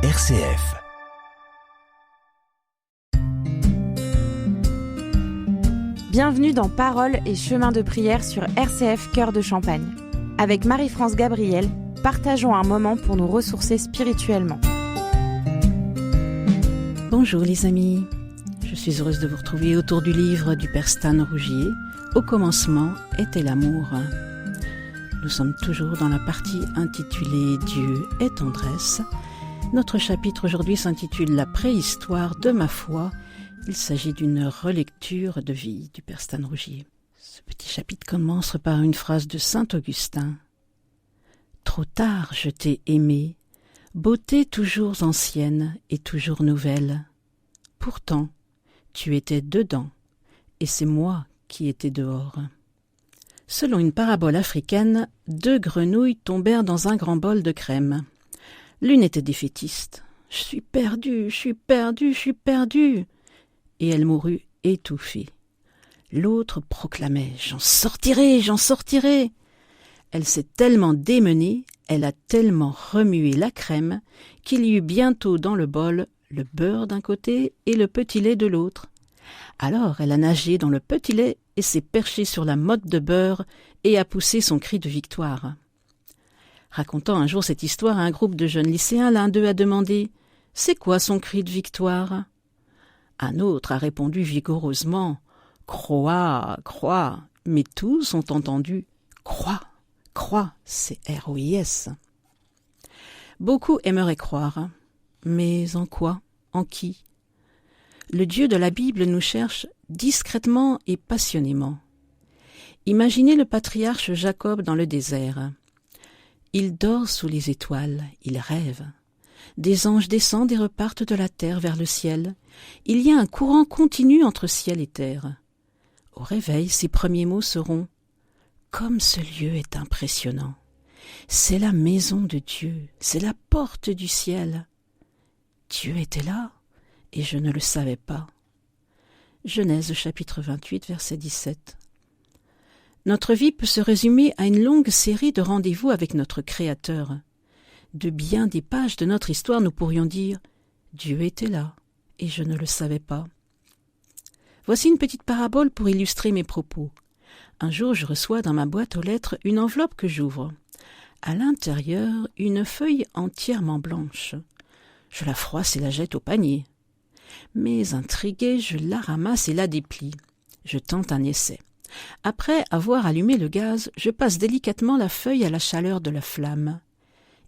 RCF. Bienvenue dans Paroles et chemins de prière sur RCF Cœur de Champagne. Avec Marie-France Gabriel, partageons un moment pour nous ressourcer spirituellement. Bonjour les amis, je suis heureuse de vous retrouver autour du livre du Père Stan Rougier, Au commencement était l'amour. Nous sommes toujours dans la partie intitulée Dieu et tendresse. Notre chapitre aujourd'hui s'intitule La préhistoire de ma foi. Il s'agit d'une relecture de vie du Père Stan Rougier. Ce petit chapitre commence par une phrase de saint Augustin. Trop tard je t'ai aimé, beauté toujours ancienne et toujours nouvelle. Pourtant, tu étais dedans, et c'est moi qui étais dehors. Selon une parabole africaine, 2 grenouilles tombèrent dans un grand bol de crème. L'une était défaitiste. « Je suis perdue, je suis perdue, je suis perdue !» Et elle mourut étouffée. L'autre proclamait « J'en sortirai, j'en sortirai !» Elle s'est tellement démenée, elle a tellement remué la crème qu'il y eut bientôt dans le bol le beurre d'un côté et le petit lait de l'autre. Alors elle a nagé dans le petit lait et s'est perchée sur la motte de beurre et a poussé son cri de victoire. Racontant un jour cette histoire à un groupe de jeunes lycéens, l'un d'eux a demandé « C'est quoi son cri de victoire ?» Un autre a répondu vigoureusement « Croix, croix !» Mais tous ont entendu « Croix, croix !» C'est R-O-I-S. Beaucoup aimeraient croire, mais en quoi ? En qui ? Le Dieu de la Bible nous cherche discrètement et passionnément. Imaginez le patriarche Jacob dans le désert. Il dort sous les étoiles, il rêve. Des anges descendent et repartent de la terre vers le ciel. Il y a un courant continu entre ciel et terre. Au réveil, ses premiers mots seront « Comme ce lieu est impressionnant. C'est la maison de Dieu, c'est la porte du ciel. Dieu était là et je ne le savais pas. » Genèse chapitre 28, verset 17. Notre vie peut se résumer à une longue série de rendez-vous avec notre Créateur. De bien des pages de notre histoire, nous pourrions dire « Dieu était là, et je ne le savais pas ». Voici une petite parabole pour illustrer mes propos. Un jour, je reçois dans ma boîte aux lettres une enveloppe que j'ouvre. À l'intérieur, une feuille entièrement blanche. Je la froisse et la jette au panier. Mais intrigué, je la ramasse et la déplie. Je tente un essai. Après avoir allumé le gaz, je passe délicatement la feuille à la chaleur de la flamme.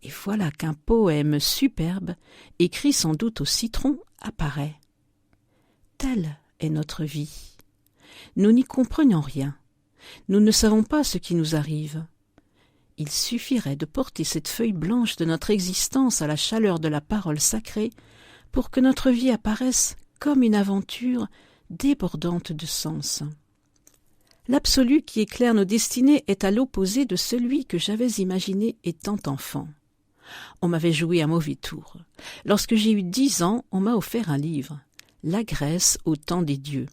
Et voilà qu'un poème superbe, écrit sans doute au citron, apparaît. Telle est notre vie. Nous n'y comprenons rien. Nous ne savons pas ce qui nous arrive. Il suffirait de porter cette feuille blanche de notre existence à la chaleur de la parole sacrée pour que notre vie apparaisse comme une aventure débordante de sens. L'absolu qui éclaire nos destinées est à l'opposé de celui que j'avais imaginé étant enfant. On m'avait joué un mauvais tour. Lorsque j'ai eu 10 ans, on m'a offert un livre, La Grèce au temps des dieux.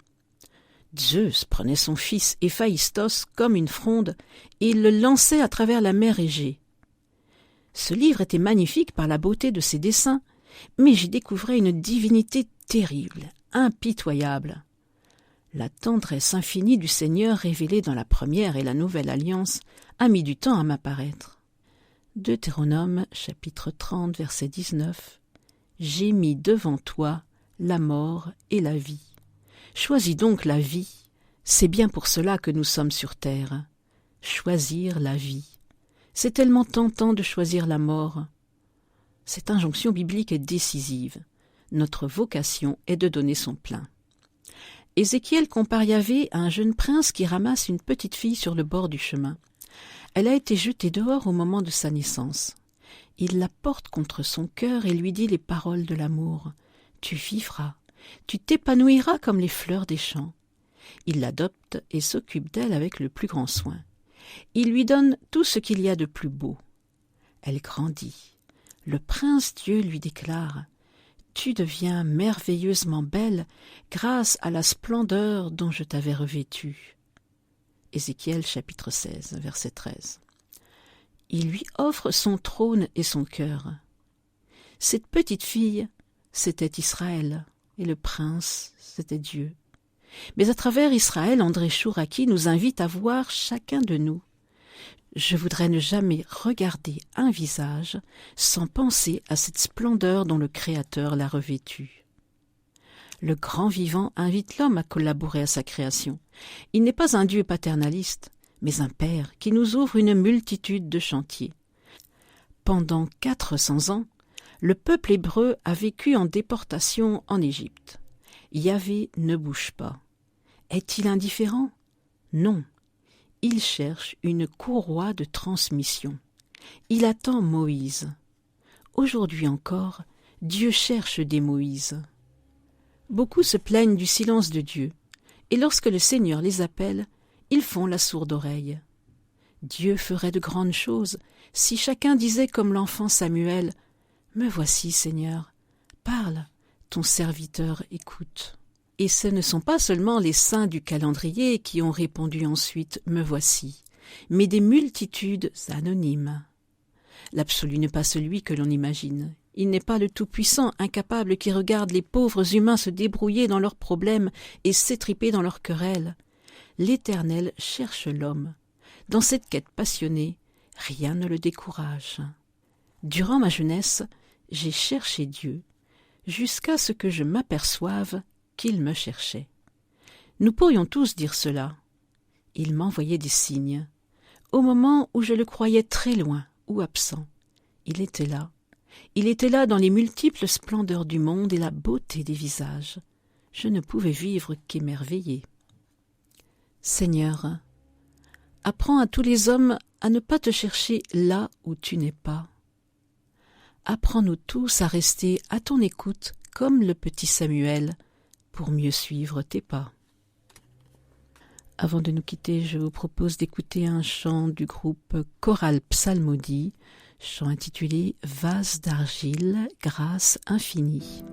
Zeus prenait son fils Héphaïstos comme une fronde et il le lançait à travers la mer Égée. Ce livre était magnifique par la beauté de ses dessins, mais j'y découvrais une divinité terrible, impitoyable. La tendresse infinie du Seigneur révélée dans la première et la nouvelle alliance a mis du temps à m'apparaître. Deutéronome, chapitre 30, verset 19. « J'ai mis devant toi la mort et la vie. Choisis donc la vie. C'est bien pour cela que nous sommes sur terre. Choisir la vie. C'est tellement tentant de choisir la mort. » Cette injonction biblique est décisive. Notre vocation est de donner son plein. Ézéchiel compare Yahvé à un jeune prince qui ramasse une petite fille sur le bord du chemin. Elle a été jetée dehors au moment de sa naissance. Il la porte contre son cœur et lui dit les paroles de l'amour. « Tu vivras, tu t'épanouiras comme les fleurs des champs. » Il l'adopte et s'occupe d'elle avec le plus grand soin. Il lui donne tout ce qu'il y a de plus beau. Elle grandit. Le prince Dieu lui déclare « Tu deviens merveilleusement belle grâce à la splendeur dont je t'avais revêtue. » Ézéchiel chapitre 16, verset 13. Il lui offre son trône et son cœur. Cette petite fille, c'était Israël, et le prince, c'était Dieu. Mais à travers Israël, André Chouraki nous invite à voir chacun de nous. Je voudrais ne jamais regarder un visage sans penser à cette splendeur dont le Créateur l'a revêtu. Le grand vivant invite l'homme à collaborer à sa création. Il n'est pas un Dieu paternaliste, mais un Père qui nous ouvre une multitude de chantiers. Pendant 400 ans, le peuple hébreu a vécu en déportation en Égypte. Yahvé ne bouge pas. Est-il indifférent? Non. Il cherche une courroie de transmission. Il attend Moïse. Aujourd'hui encore, Dieu cherche des Moïse. Beaucoup se plaignent du silence de Dieu, et lorsque le Seigneur les appelle, ils font la sourde oreille. Dieu ferait de grandes choses si chacun disait comme l'enfant Samuel « Me voici, Seigneur, parle, ton serviteur écoute ». Et ce ne sont pas seulement les saints du calendrier qui ont répondu ensuite « Me voici », mais des multitudes anonymes. L'absolu n'est pas celui que l'on imagine. Il n'est pas le Tout-Puissant, incapable, qui regarde les pauvres humains se débrouiller dans leurs problèmes et s'étriper dans leurs querelles. L'Éternel cherche l'homme. Dans cette quête passionnée, rien ne le décourage. Durant ma jeunesse, j'ai cherché Dieu, jusqu'à ce que je m'aperçoive qu'il me cherchait. Nous pourrions tous dire cela. Il m'envoyait des signes. Au moment où je le croyais très loin ou absent, il était là. Il était là dans les multiples splendeurs du monde et la beauté des visages. Je ne pouvais vivre qu'émerveillé. Seigneur, apprends à tous les hommes à ne pas te chercher là où tu n'es pas. Apprends-nous tous à rester à ton écoute comme le petit Samuel pour mieux suivre tes pas. Avant de nous quitter, je vous propose d'écouter un chant du groupe Chorale Psalmodie, chant intitulé « Vase d'argile, grâce infinie ».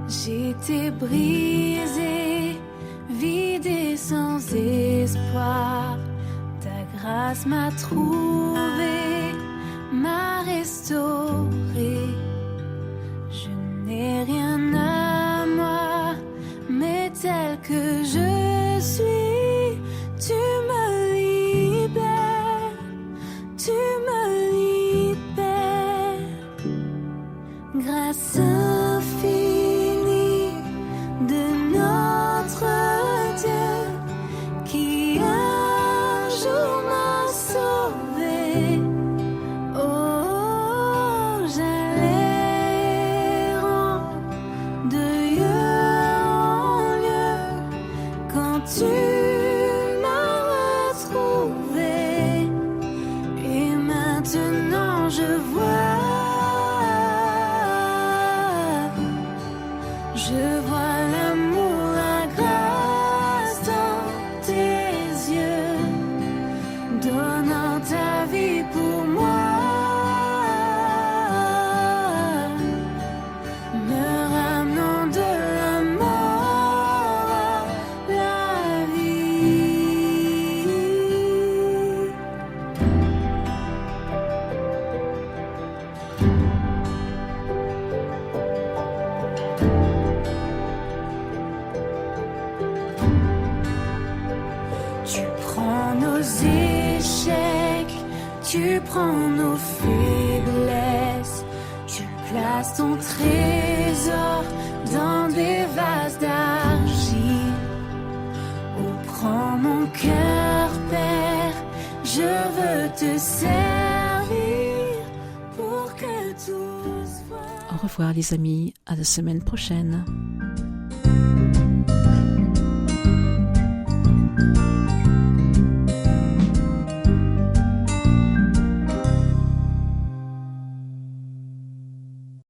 J'étais brisée, vide et sans espoir. Ta grâce m'a trouvée, m'a restaurée. Je n'ai rien à moi, mais tel que je suis, tu me libères, tu me libères. Grâce infinie de notre Dieu qui un jour m'a sauvé. Oh, j'allais de lieu en lieu quand tu m'as retrouvé. Et maintenant je vois l'amour, la grâce dans tes yeux, donnant ta vie pour moi, me ramenant de la mort à la vie. Tu prends nos échecs, tu prends nos faiblesses, tu places ton trésor dans des vases d'argile. Oh, prends mon cœur, Père, je veux te servir pour que tout soit. Au revoir les amis, à la semaine prochaine.